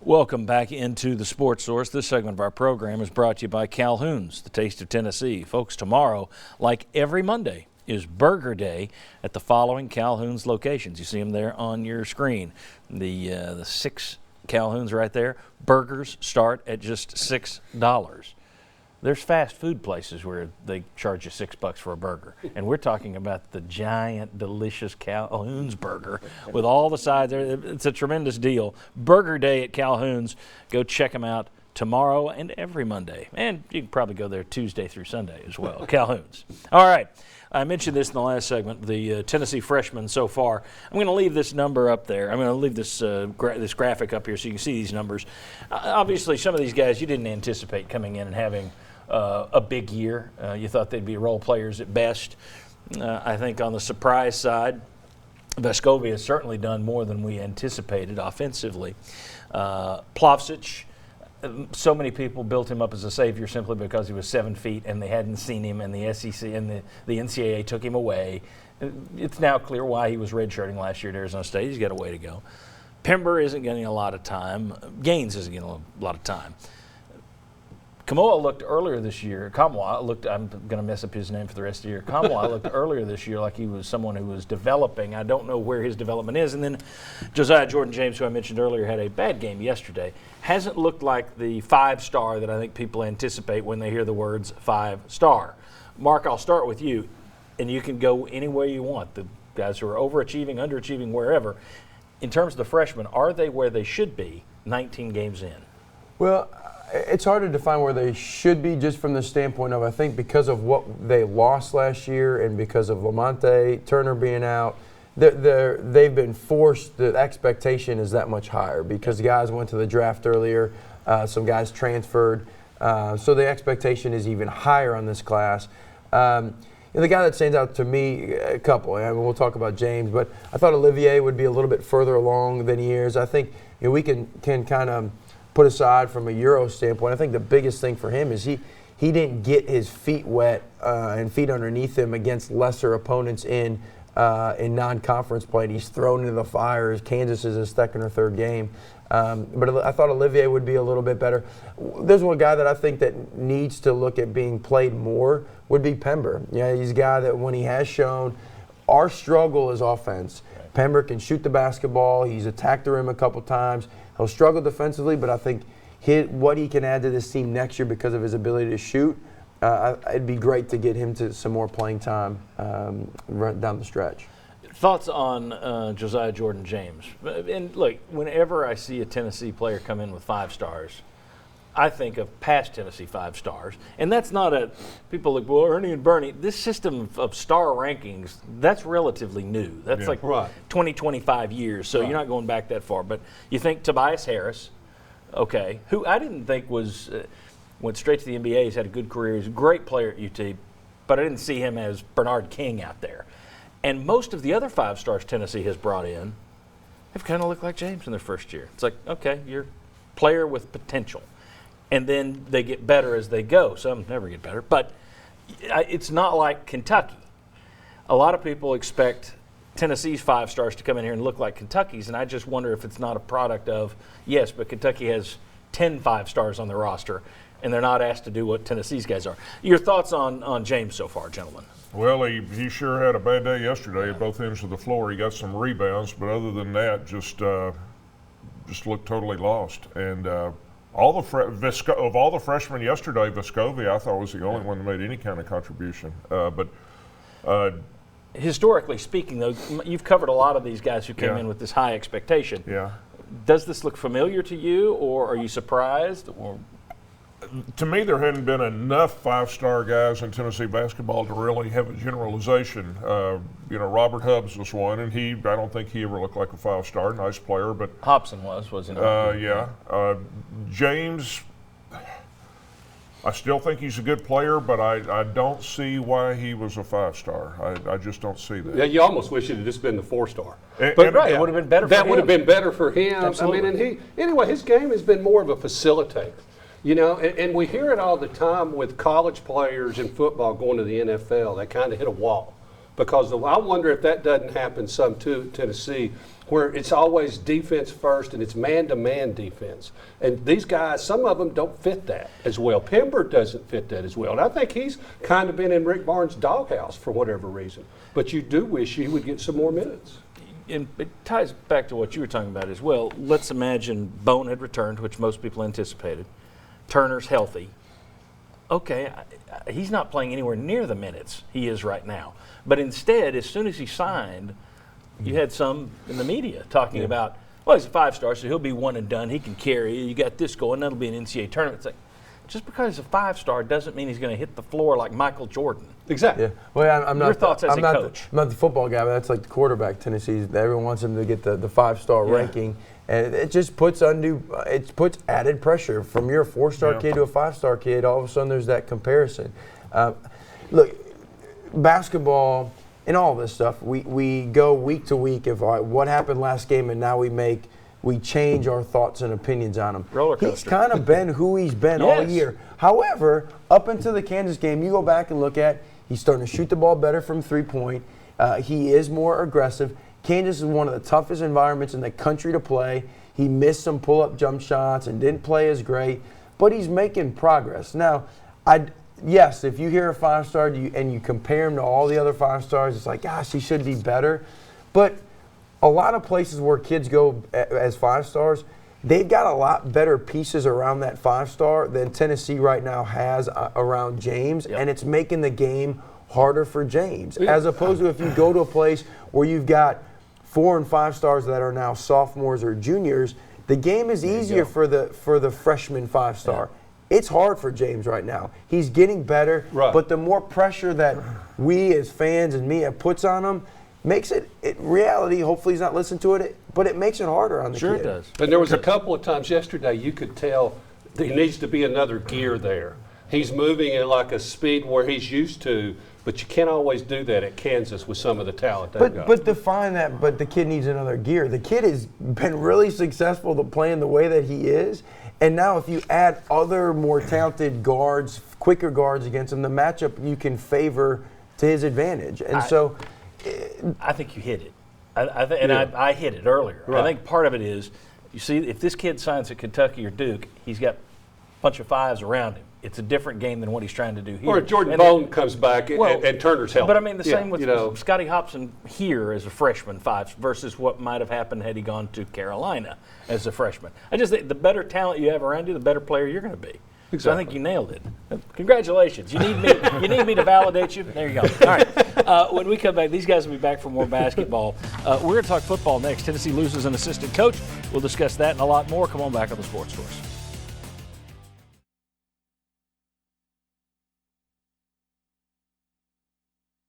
Welcome back into the Sports Source. This segment of our program is brought to you by Calhoun's, the taste of Tennessee. Folks, tomorrow, like every Monday, is Burger Day at the following Calhoun's locations. You see them there on your screen. The 6 Calhoun's right there. Burgers start at just $6. There's fast food places where they charge you $6 for a burger. And we're talking about the giant, delicious Calhoun's burger with all the sides. It's a tremendous deal. Burger Day at Calhoun's. Go check them out tomorrow and every Monday. And you can probably go there Tuesday through Sunday as well. Calhoun's. All right. I mentioned this in the last segment, the Tennessee freshmen so far. I'm going to leave this number up there. I'm going to leave this this graphic up here so you can see these numbers. Obviously, some of these guys you didn't anticipate coming in and having a big year. You thought they'd be role players at best. I think on the surprise side, Vescovi has certainly done more than we anticipated offensively. Plavsic, so many people built him up as a savior simply because he was 7 feet and they hadn't seen him, and the SEC and the NCAA took him away. It's now clear why he was redshirting last year at Arizona State. He's got a way to go. Pember isn't getting a lot of time. Gaines isn't getting a lot of time. Kamoa looked earlier this year. Kamwa looked, I'm going to mess up his name for the rest of the year. Kamwa looked earlier this year like he was someone who was developing. I don't know where his development is. And then Josiah Jordan-James, who I mentioned earlier, had a bad game yesterday. Hasn't looked like the 5-star that I think people anticipate when they hear the words 5-star. Mark, I'll start with you, and you can go any way you want. The guys who are overachieving, underachieving, wherever. In terms of the freshmen, are they where they should be 19 games in? Well, it's hard to define where they should be just from the standpoint of, I think, because of what they lost last year and because of Lamonte Turner being out, they've been forced, the expectation is that much higher because guys went to the draft earlier, some guys transferred, so the expectation is even higher on this class. And the guy that stands out to me, a couple, and we'll talk about James, but I thought Olivier would be a little bit further along than he is. I think we can kind of put aside from a Euro standpoint, I think the biggest thing for him is he didn't get his feet wet and feet underneath him against lesser opponents in non-conference play. And he's thrown into the fire. Kansas is his second or third game. But I thought Olivier would be a little bit better. There's one guy that I think that needs to look at being played more would be Pember. Yeah, he's a guy that when he has shown, our struggle is offense. Pember can shoot the basketball. He's attacked the rim a couple times. He'll struggle defensively, but I think what he can add to this team next year because of his ability to shoot, it'd be great to get him to some more playing time right down the stretch. Thoughts on Josiah Jordan-James? And look, whenever I see a Tennessee player come in with 5 stars, I think of past Tennessee 5 stars. And that's not people look, well, Ernie and Bernie, this system of star rankings, that's relatively new. That's like 20, 25 years, so you're not going back that far. But you think Tobias Harris, okay, who I didn't think went straight to the NBA. He's had a good career. He's a great player at UT, but I didn't see him as Bernard King out there. And most of the other 5 stars Tennessee has brought in have kind of looked like James in their first year. It's like, okay, you're a player with potential. And then they get better as they go. Some never get better. But it's not like Kentucky. A lot of people expect Tennessee's 5 stars to come in here and look like Kentucky's, and I just wonder if it's not a product of, yes, but Kentucky has 10 5 stars on their roster, and they're not asked to do what Tennessee's guys are. Your thoughts on James so far, gentlemen? Well, he sure had a bad day yesterday at both ends of the floor. He got some rebounds, but other than that, just looked totally lost. And of all the freshmen yesterday, Vescovi I thought was the only one that made any kind of contribution. But historically speaking, though, you've covered a lot of these guys who came in with this high expectation. Yeah. Does this look familiar to you, or are you surprised? Or to me, there hadn't been enough 5-star guys in Tennessee basketball to really have a generalization. Robert Hubbs was one, and I don't think he ever looked like a 5-star. Nice player, but Hobson wasn't he? Yeah. James, I still think he's a good player, but I don't see why he was a 5-star. I just don't see that. Yeah, you almost wish it had just been the 4-star. But it would have been better for him. That would have been better for him. Absolutely. I mean, and his game has been more of a facilitator. And we hear it all the time with college players in football going to the NFL. They kind of hit a wall. because I wonder if that doesn't happen some too at Tennessee, where it's always defense first and it's man-to-man defense. And these guys, some of them don't fit that as well. Pember doesn't fit that as well. And I think he's kind of been in Rick Barnes' doghouse for whatever reason. But you do wish he would get some more minutes. And it ties back to what you were talking about as well. Let's imagine Bone had returned, which most people anticipated. Turner's healthy. Okay, he's not playing anywhere near the minutes he is right now. But instead, as soon as he signed, you had some in the media talking about, well, he's a 5-star, so he'll be one and done. He can carry. You got this going. That'll be an NCAA tournament. It's like, just because he's a 5-star doesn't mean he's going to hit the floor like Michael Jordan. Exactly. Yeah. Well, I'm not. Your thoughts as I'm a not coach? I'm not the football guy, but that's like the quarterback. Tennessee. Everyone wants him to get the 5-star ranking, and it just puts added pressure from your 4-star kid to a 5-star kid. All of a sudden, there's that comparison. Look, basketball and all this stuff. We go week to week of what happened last game, and now we change our thoughts and opinions on him. Roller coaster. He's kind of been who he's been all year. However, up until the Kansas game, you go back and look at, he's starting to shoot the ball better from 3-point. He is more aggressive. Kansas is one of the toughest environments in the country to play. He missed some pull-up jump shots and didn't play as great, but he's making progress. Now, yes, if you hear a 5-star and you compare him to all the other 5-stars, it's like, gosh, he should be better. But a lot of places where kids go as 5-stars, they've got a lot better pieces around that 5-star than Tennessee right now has around James, and it's making the game harder for James. As opposed to if you go to a place where you've got 4 and 5-stars that are now sophomores or juniors, the game is easier for the freshman 5-star. It's hard for James right now. He's getting better, but the more pressure that we as fans and me puts on him, makes it reality. Hopefully he's not listening to it, but it makes it harder on the kid. Sure it does. And there was a couple of times yesterday you could tell there needs to be another gear there. He's moving at like a speed where he's used to, but you can't always do that at Kansas with some of the talent they've got. But define that, but the kid needs another gear. The kid has been really successful to playing the way that he is, and now if you add other more talented guards, quicker guards against him, the matchup you can favor to his advantage. And I think you hit it. I hit it earlier. I think part of it is, you see, if this kid signs at Kentucky or Duke, he's got a bunch of 5s around him. It's a different game than what he's trying to do here. Or Jordan Bone comes back and Turner's healthy. But I mean, the same with Scotty Hobson here as a freshman 5 versus what might have happened had he gone to Carolina as a freshman. I just think the better talent you have around you, the better player you're going to be. Exactly. So I think you nailed it. Congratulations. You need me to validate you? There you go. All right. When we come back, these guys will be back for more basketball. We're going to talk football next. Tennessee loses an assistant coach. We'll discuss that and a lot more. Come on back on the Sports Source.